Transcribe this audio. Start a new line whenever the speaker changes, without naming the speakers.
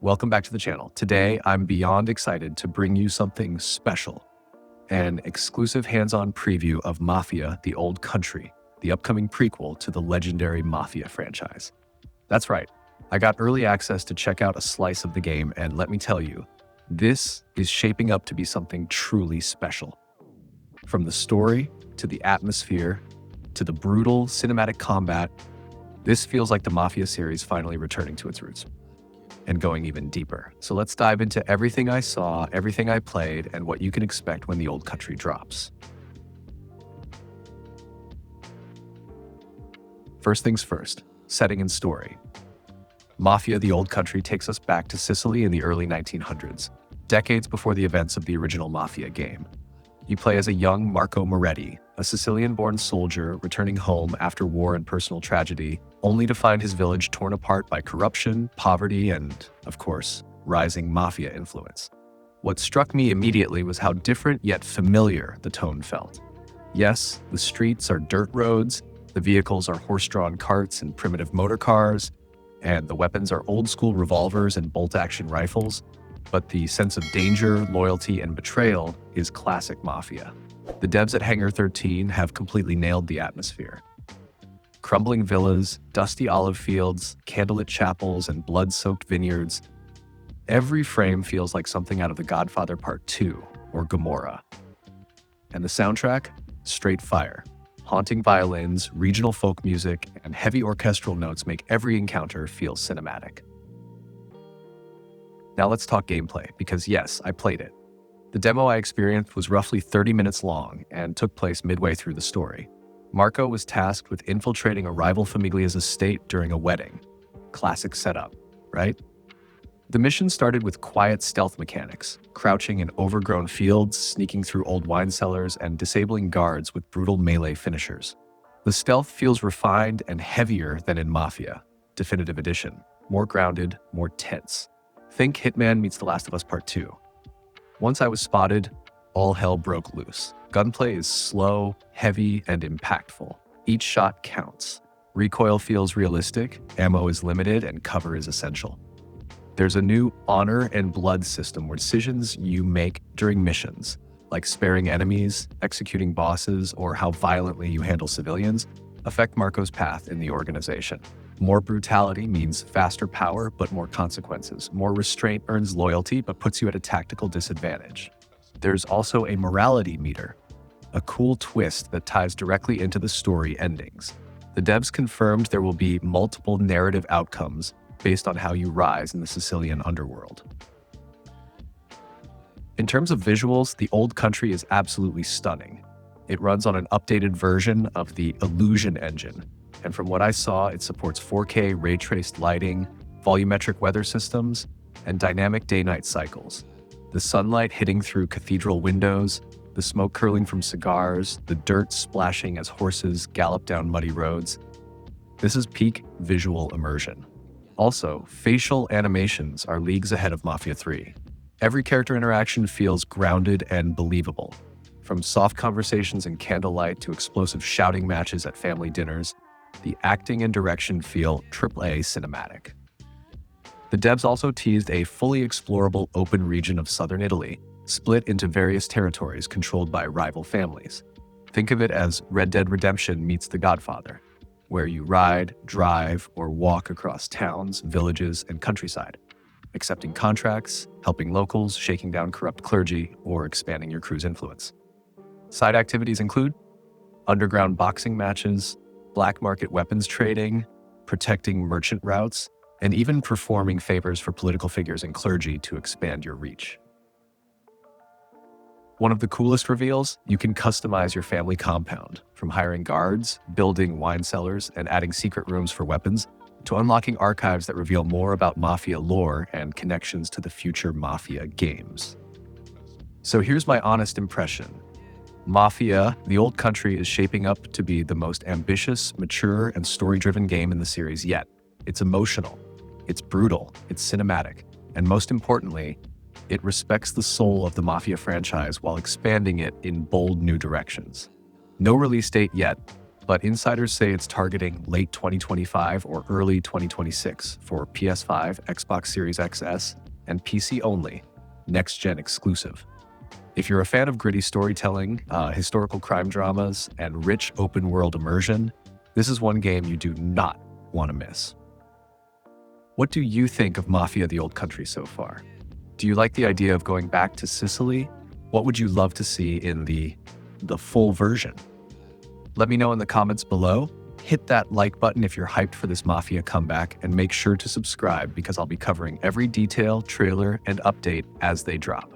Welcome back to the channel. Today, I'm beyond excited to bring you something special, an exclusive hands-on preview of Mafia: The Old Country, the upcoming prequel to the legendary Mafia franchise. That's right, I got early access to check out a slice of the game, and let me tell you, this is shaping up to be something truly special. From the story, to the atmosphere, to the brutal cinematic combat, this feels like the Mafia series finally returning to its roots and going even deeper. So let's dive into everything I saw, everything I played, and what you can expect when The Old Country drops. First things first, setting and story. Mafia: The Old Country takes us back to Sicily in the early 1900s, decades before the events of the original Mafia game. You play as a young Marco Moretti, a Sicilian-born soldier returning home after war and personal tragedy, only to find his village torn apart by corruption, poverty, and, of course, rising Mafia influence. What struck me immediately was how different yet familiar the tone felt. Yes, the streets are dirt roads, the vehicles are horse-drawn carts and primitive motor cars, and the weapons are old-school revolvers and bolt-action rifles, but the sense of danger, loyalty, and betrayal is classic Mafia. The devs at Hangar 13 have completely nailed the atmosphere. Crumbling villas, dusty olive fields, candlelit chapels, and blood-soaked vineyards. Every frame feels like something out of The Godfather Part 2 or Gomorrah. And the soundtrack? Straight fire. Haunting violins, regional folk music, and heavy orchestral notes make every encounter feel cinematic. Now let's talk gameplay, because yes, I played it. The demo I experienced was roughly 30 minutes long and took place midway through the story. Marco was tasked with infiltrating a rival famiglia's estate during a wedding. Classic setup, right? The mission started with quiet stealth mechanics, crouching in overgrown fields, sneaking through old wine cellars, and disabling guards with brutal melee finishers. The stealth feels refined and heavier than in Mafia, Definitive Edition, more grounded, more tense. Think Hitman meets The Last of Us Part 2. Once I was spotted, all hell broke loose. Gunplay is slow, heavy, and impactful. Each shot counts. Recoil feels realistic, ammo is limited, and cover is essential. There's a new honor and blood system where decisions you make during missions, like sparing enemies, executing bosses, or how violently you handle civilians, affect Marco's path in the organization. More brutality means faster power, but more consequences. More restraint earns loyalty, but puts you at a tactical disadvantage. There's also a morality meter, a cool twist that ties directly into the story endings. The devs confirmed there will be multiple narrative outcomes based on how you rise in the Sicilian underworld. In terms of visuals, The Old Country is absolutely stunning. It runs on an updated version of the Illusion engine, and from what I saw, it supports 4K ray-traced lighting, volumetric weather systems, and dynamic day-night cycles. The sunlight hitting through cathedral windows, the smoke curling from cigars, the dirt splashing as horses gallop down muddy roads. This is peak visual immersion. Also, facial animations are leagues ahead of Mafia 3. Every character interaction feels grounded and believable. From soft conversations in candlelight to explosive shouting matches at family dinners, the acting and direction feel AAA cinematic. The devs also teased a fully explorable open region of southern Italy, split into various territories controlled by rival families. Think of it as Red Dead Redemption meets The Godfather, where you ride, drive, or walk across towns, villages, and countryside, accepting contracts, helping locals, shaking down corrupt clergy, or expanding your crew's influence. Side activities include underground boxing matches, black market weapons trading, protecting merchant routes, and even performing favors for political figures and clergy to expand your reach. One of the coolest reveals, you can customize your family compound, from hiring guards, building wine cellars, and adding secret rooms for weapons, to unlocking archives that reveal more about Mafia lore and connections to the future Mafia games. So here's my honest impression. Mafia: The Old Country is shaping up to be the most ambitious, mature, and story-driven game in the series yet. It's emotional, it's brutal, it's cinematic, and most importantly, it respects the soul of the Mafia franchise while expanding it in bold new directions. No release date yet, but insiders say it's targeting late 2025 or early 2026 for PS5, Xbox Series XS, and PC only, next-gen exclusive. If you're a fan of gritty storytelling, historical crime dramas, and rich open-world immersion, this is one game you do not want to miss. What do you think of Mafia: The Old Country so far? Do you like the idea of going back to Sicily? What would you love to see in the full version? Let me know in the comments below. Hit that like button if you're hyped for this Mafia comeback, and make sure to subscribe because I'll be covering every detail, trailer, and update as they drop.